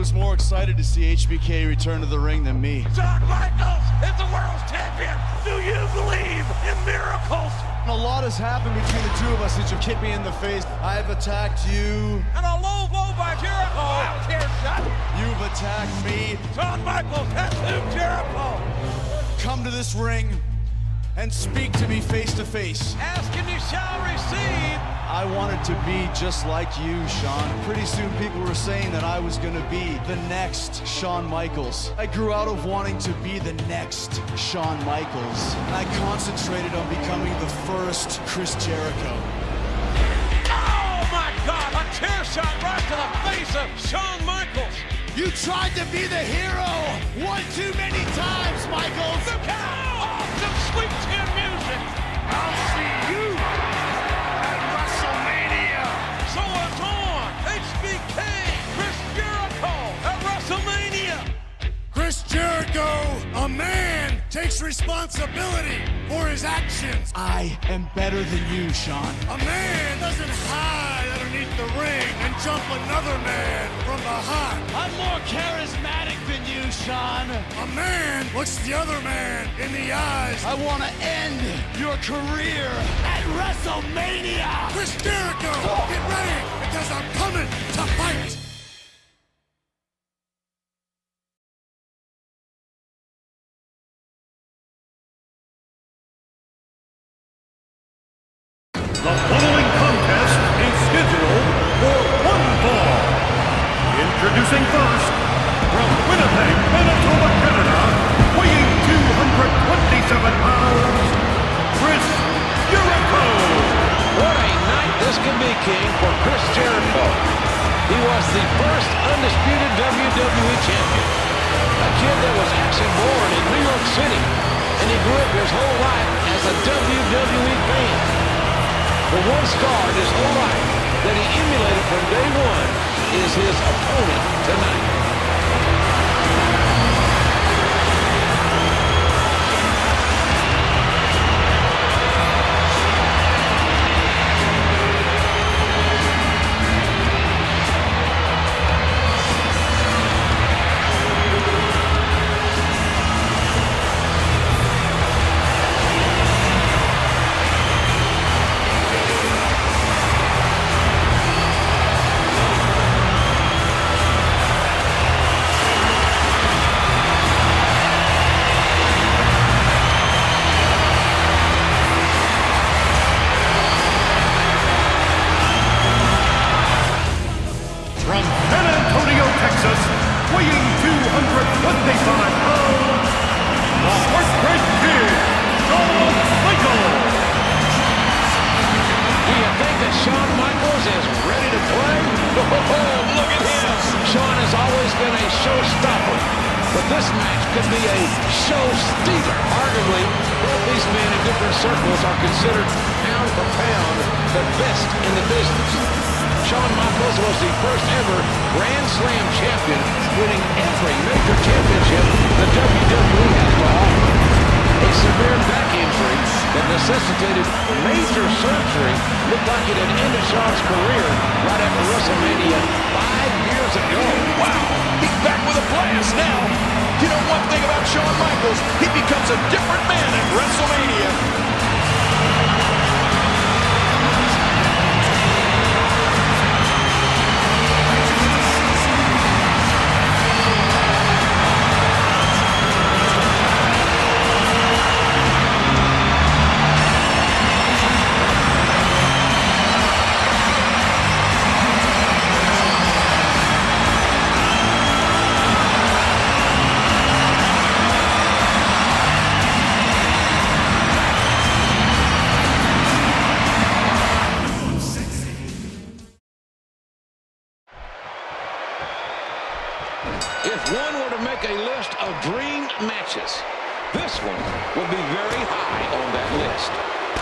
was more excited to see HBK return to the ring than me. Shawn Michaels is the world's champion. Do you believe in miracles? A lot has happened between the two of us since you kicked me in the face. I've attacked you. And a low blow by Jericho. Wow, chair shot. You've attacked me. Shawn Michaels has tattooed Jericho. Come to this ring and speak to me face to face. Ask and you shall receive. I wanted to be just like you, Shawn. Pretty soon people were saying that I was gonna be the next Shawn Michaels. I grew out of wanting to be the next Shawn Michaels. And I concentrated on becoming the first Chris Jericho. Oh my God, a chair shot right to the face of Shawn Michaels. You tried to be the hero one too many times, Michaels. Look out! Awesome sweet chin music. I'll see you at WrestleMania. So it's on. HBK, Chris Jericho at WrestleMania. Chris Jericho, a man, takes responsibility for his actions. I am better than you, Shawn. A man doesn't hide underneath the ring and jump another man from behind. I'm more charismatic than you, Shawn. A man looks the other man in the eyes. I want to end your career at WrestleMania. Chris Jericho, get ready, because I'm coming to fight. The following contest is scheduled for one fall. Introducing first, from Winnipeg, Manitoba, Canada, weighing 227 pounds, Chris Jericho. What a night this can be, King, for Chris Jericho. He was the first undisputed WWE champion. A kid that was actually born in New York City, and he grew up his whole life as a WWE fan. The one star in his whole life that he emulated from day one is his opponent tonight. From San Antonio, Texas, weighing 225 pounds, the Heartbreak Kid, Shawn Michaels. Do you think that Shawn Michaels is ready to play? Oh, look at him! Shawn has always been a showstopper, but this match could be a show-stealer. Arguably, both these men in different circles are considered pound for pound the best in the business. Shawn Michaels was the first ever Grand Slam champion, winning every major championship the WWE has to offer. A severe back injury that necessitated major surgery looked like it had ended Shawn's career right after WrestleMania 5 years ago. Wow, he's back with a blast now. You know one thing about Shawn Michaels, he becomes a different man at WrestleMania. If one were to make a list of dream matches, this one would be very high on that list.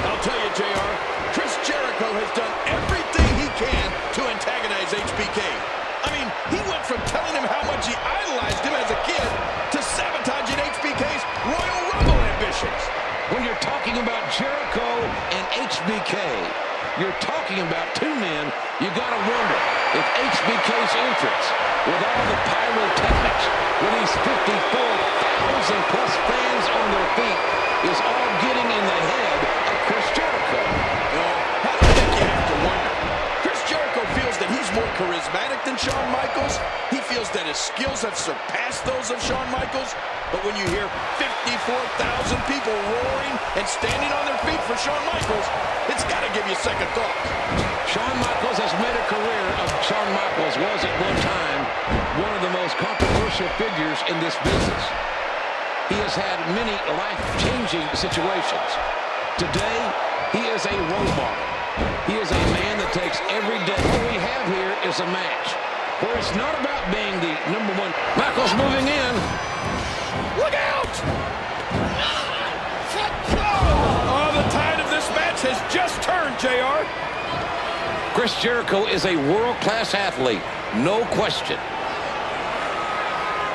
I'll tell you, JR, Chris Jericho has done everything he can to antagonize HBK. I mean, he went from telling him how much he idolized him as a kid to sabotaging HBK's Royal Rumble ambitions. When you're talking about Jericho and HBK, you're talking about two men you gotta wonder if HBK's entrance with all the pyrotechnics, with these 54,000 plus fans on their feet, is all getting in the head of Chris Jericho. How the heck you have to wonder? Chris Jericho feels that he's more charismatic than Shawn Michaels. He feels that his skills have surpassed those of Shawn Michaels. But when you hear 54,000 people roaring and standing on their feet for Shawn Michaels, it's got to give you second thought. Shawn Michaels has made a career of Shawn Michaels was at one time one of the most controversial figures in this business. He has had many life-changing situations. Today, he is a role model. He is a man that takes every day. What we have here is a match where it's not about being the number one. Michaels moving in. Look out! Oh, the tide of this match has just turned, JR. Chris Jericho is a world-class athlete, no question.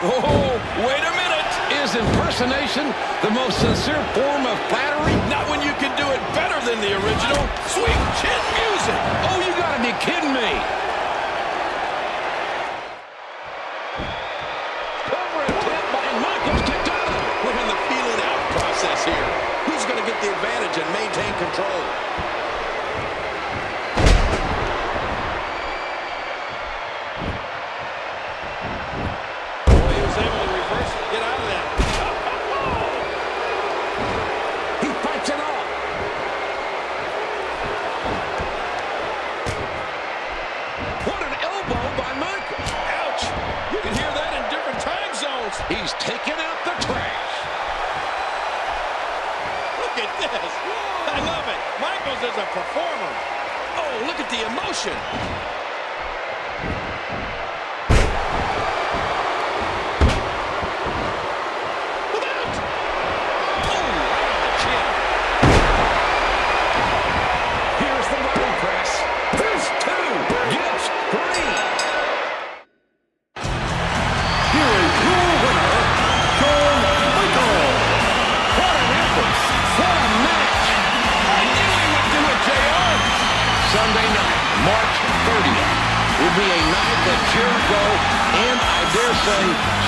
Oh, wait a minute. Is impersonation the most sincere form of flattery? Not when you can do it better than the original. Sweet chin music. Oh, you gotta be kidding me. Cover attempt by Michaels, kicked out of it. We're in the feeling out process here. Who's going to get the advantage and maintain control? Boy, he was able to reverse and get out of that. He fights it off. What an elbow by Michaels. Ouch! You can hear that in different time zones. He's taking out the trash. Look at this. I love it. Michaels is a performer. Oh, look at the emotion. Look out! Oh, right on the chin. Here's the button press. There's two. Gets three. Here is your winner, Shawn Michaels. What an effort. What a match. I knew he would do it, JR. Sunday night, March 30th, will be a night that Jericho and, I dare say,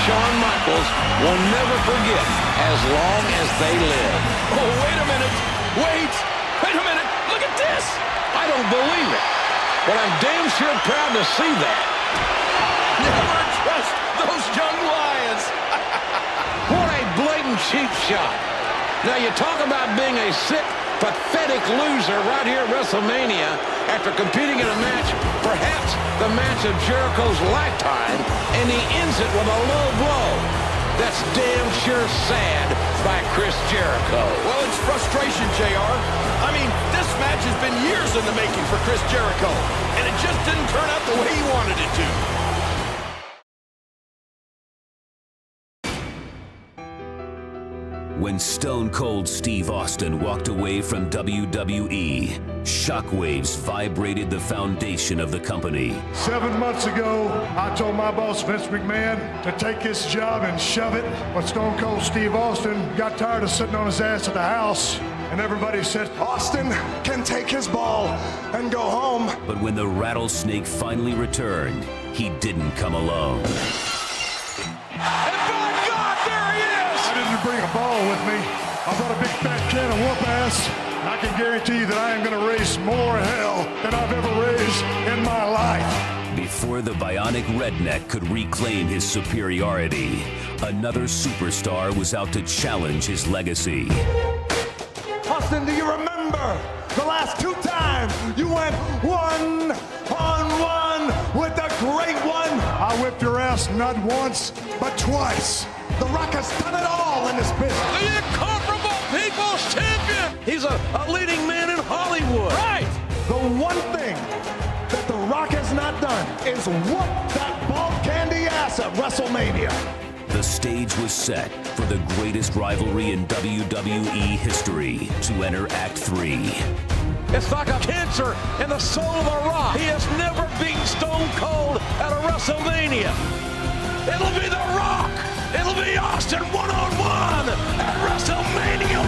Shawn Michaels will never forget as long as they live. Oh, wait a minute. Wait a minute. Look at this. I don't believe it, but I'm damn sure proud to see that. Never trust those young lions. What a blatant cheap shot. Now, you talk about being a sick, pathetic loser right here at WrestleMania after competing in a match, perhaps the match of Jericho's lifetime, and he ends it with a low blow. That's damn sure sad by Chris Jericho. Well, it's frustration, JR. I mean, this match has been years in the making for Chris Jericho, and it just didn't turn out the way he wanted it to. When Stone Cold Steve Austin walked away from WWE, shockwaves vibrated the foundation of the company. 7 months ago, I told my boss, Vince McMahon, to take his job and shove it. But Stone Cold Steve Austin got tired of sitting on his ass at the house, and everybody said, Austin can take his ball and go home. But when the Rattlesnake finally returned, he didn't come alone. And by God, there he is! I didn't bring a ball with me. I brought a big fat can of whoop ass. I can guarantee you that I am going to raise more hell than I've ever raised in my life. Before the Bionic Redneck could reclaim his superiority, another superstar was out to challenge his legacy. Austin, do you remember the last 2 times you went one-on-one with the Great One? I whipped your ass not once, but twice. The Rock has done it all in this business. The incomparable People's Champion. He's a leading man in Hollywood. Right! The one thing that The Rock has not done is whoop that bald candy ass at WrestleMania. The stage was set for the greatest rivalry in WWE history to enter Act 3. It's like a cancer in the soul of The Rock. He has never beaten Stone Cold at a WrestleMania. It'll be The Rock. It'll be Austin one-on-one at WrestleMania.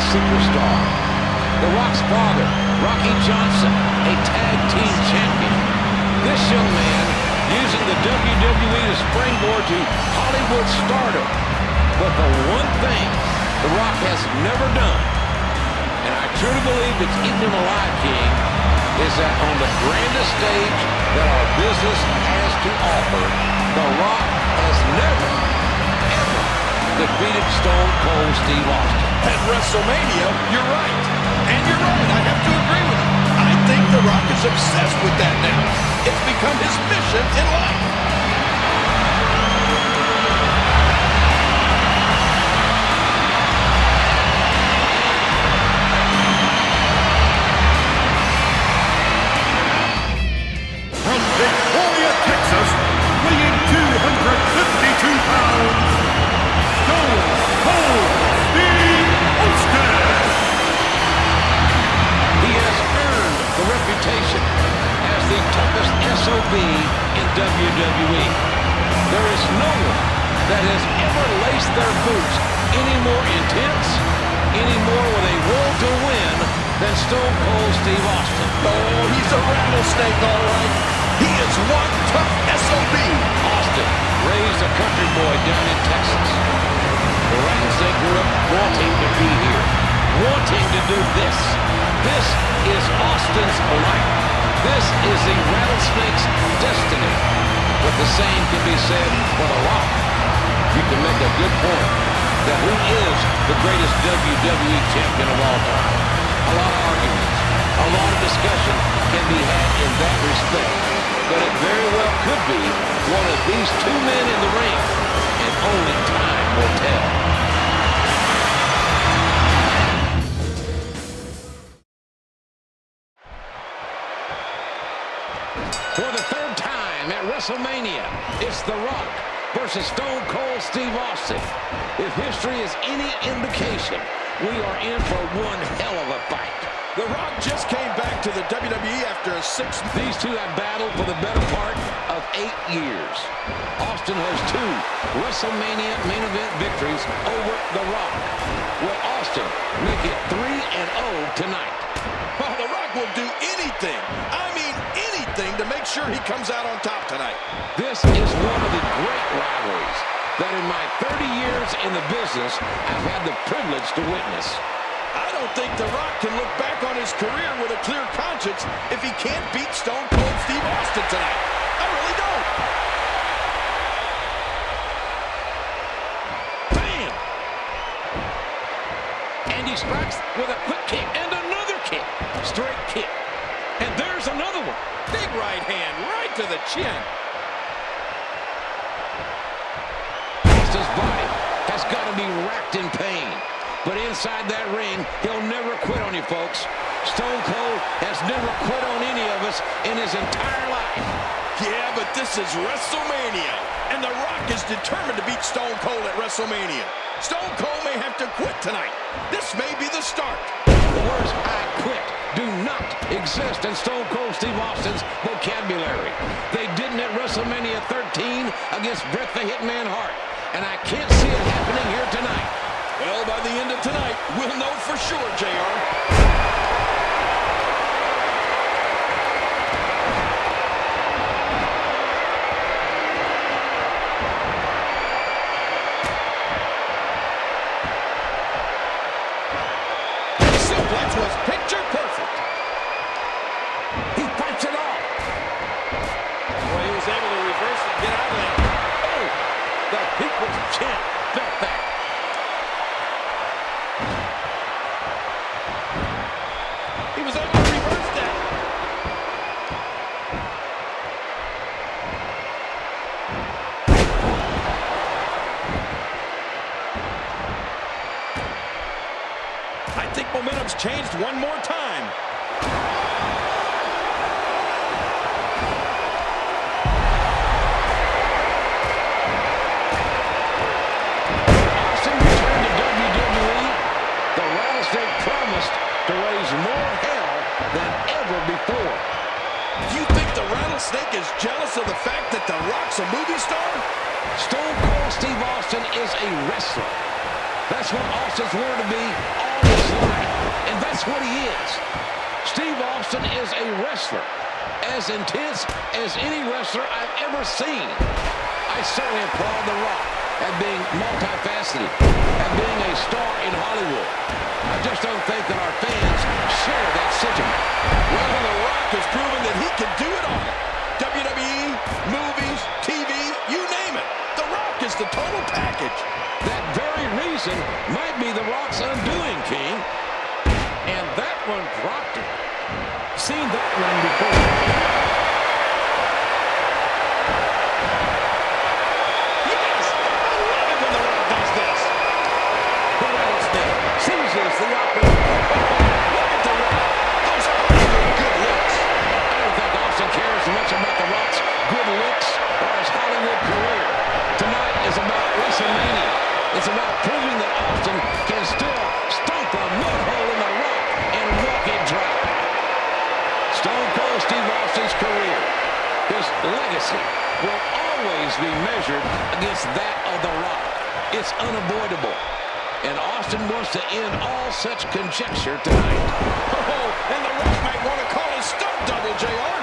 superstar. The Rock's father, Rocky Johnson, a tag team champion. This young man using the WWE to springboard to Hollywood stardom. But the one thing The Rock has never done, and I truly believe it's eaten him alive, King, is that on the grandest stage that our business has to offer, The Rock has never, ever defeated Stone Cold Steve Austin. At WrestleMania, you're right. And you're right, I have to agree with you. I think The Rock is obsessed with that now. It's become his mission in life. From Victoria, Texas, weighing 252 pounds, Stone Cold Steve Austin. He has earned the reputation as the toughest SOB in WWE. There is no one that has ever laced their boots any more intense, any more with a will to win than Stone Cold Steve Austin. Oh, he's a rattlesnake, all right. He is one tough SOB. Austin, raised a country boy down in Texas. The Rattlesnake grew up wanting to be here, wanting to do this. This is Austin's life. This is the Rattlesnake's destiny. But the same can be said for The Rock. You can make a good point that who is the greatest WWE champion of all time. A lot of arguments, a lot of discussion can be had in that respect. But it very well could be one of these two men in the ring, and only time will tell. For the third time at WrestleMania, it's The Rock versus Stone Cold Steve Austin. If history is any indication, we are in for one hell of a fight. The Rock just came back to the WWE after a 6. These two have battled for the better part of 8 years. Austin has 2 WrestleMania main event victories over The Rock. Will Austin make it 3-0 tonight? Well, The Rock will do anything, I mean anything, to make sure he comes out on top tonight. This is one of the great rivalries that in my 30 years in the business, I've had the privilege to witness. I don't think The Rock can look back on his career with a clear conscience if he can't beat Stone Cold Steve Austin tonight. I really don't. Bam! And he strikes with a quick kick and another kick. Straight kick. And there's another one. Big right hand right to the chin. Austin's body has got to be racked in pain. But inside that ring, he'll never quit on you, folks. Stone Cold has never quit on any of us in his entire life. Yeah, but this is WrestleMania, and The Rock is determined to beat Stone Cold at WrestleMania. Stone Cold may have to quit tonight. This may be the start. The words "I quit" do not exist in Stone Cold Steve Austin's vocabulary. They didn't at WrestleMania 13 against Bret the Hitman Hart, and I can't see it happening here tonight. Well, by the end of tonight, we'll know for sure, JR. Suplex was picture perfect. He fights it off. Well, he was able to reverse and get out of there. Oh, the People's Champ felt that. He was able to reverse that. I think momentum's changed one more time. Austin returned to WWE. The Rattlesnake promised to raise more hell than ever before. Do you think the Rattlesnake is jealous of the fact that The Rock's a movie star? Stone Cold Steve Austin is a wrestler. That's what Austin's wanted to be all his That's what he is. Steve Austin is a wrestler, as intense as any wrestler I've ever seen. I certainly applaud The Rock at being multifaceted, at being a star in Hollywood. I just don't think that our fans share that sentiment. Well, The Rock has proven that he can do it all. WWE, movies, TV, you name it. The Rock is the total package. That very reason might be The Rock's undoing, King. And that one dropped him. Seen that one before. Yes! I love it when The Rock does this. The rattlesnake seizes the opportunity. Look at The Rock. Those are really good looks. I don't think Austin cares much about The Rock's good looks or his Hollywood career. Tonight is about WrestleMania. It's about proving that Austin can still stomp a mud hole in The Rock and walk it dry. Stone Cold Steve Austin's career, his legacy, will always be measured against that of The Rock. It's unavoidable. And Austin wants to end all such conjecture tonight. Oh, and The Rock might want to call his stunt double, JR.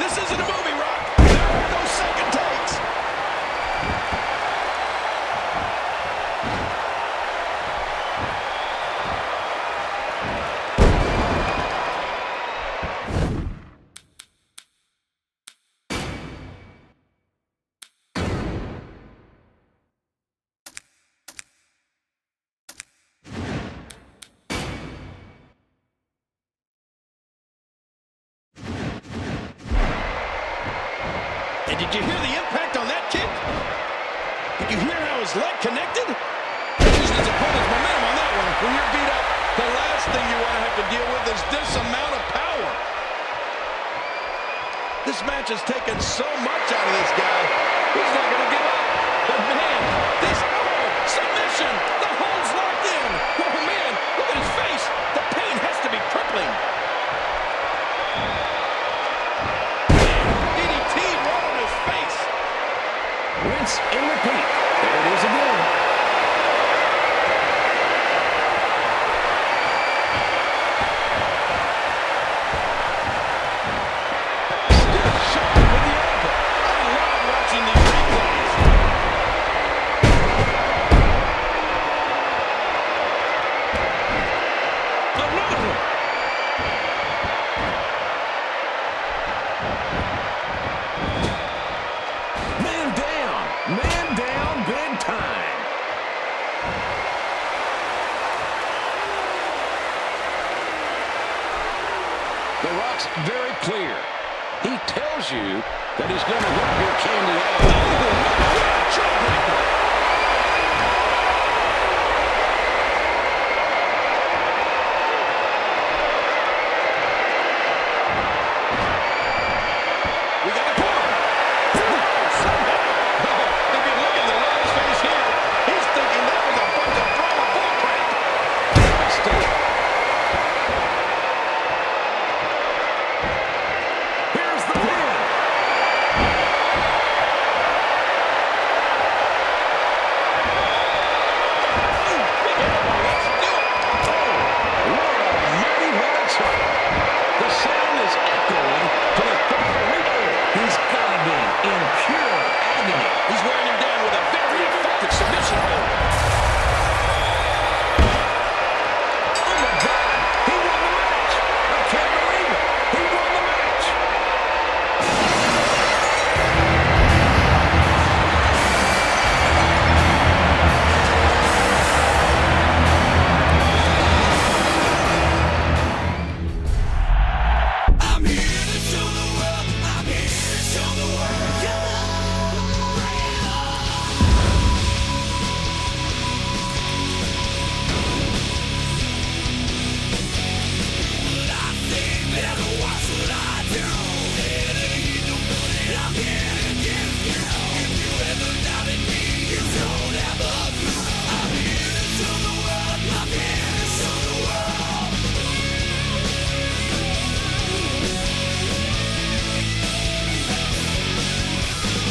This isn't a movie, Rock. There are no second takes. And did you hear the impact on that kick? Did you hear how his leg connected? He used his opponent's momentum on that one. When you're beat up, the last thing you want to have to deal with is this amount of power. This match has taken so much out of this guy. He's not going to give up. But man, this submission. The hold's locked in. Oh man, look at his face. The pain has to be crippling. DDT right on his face. Rinse and repeat. There it is again. Stiff shot with the elbow. I love watching these replays. Another one. Man down big time. The Rock's very clear. He tells you that he's going to whip your candy out.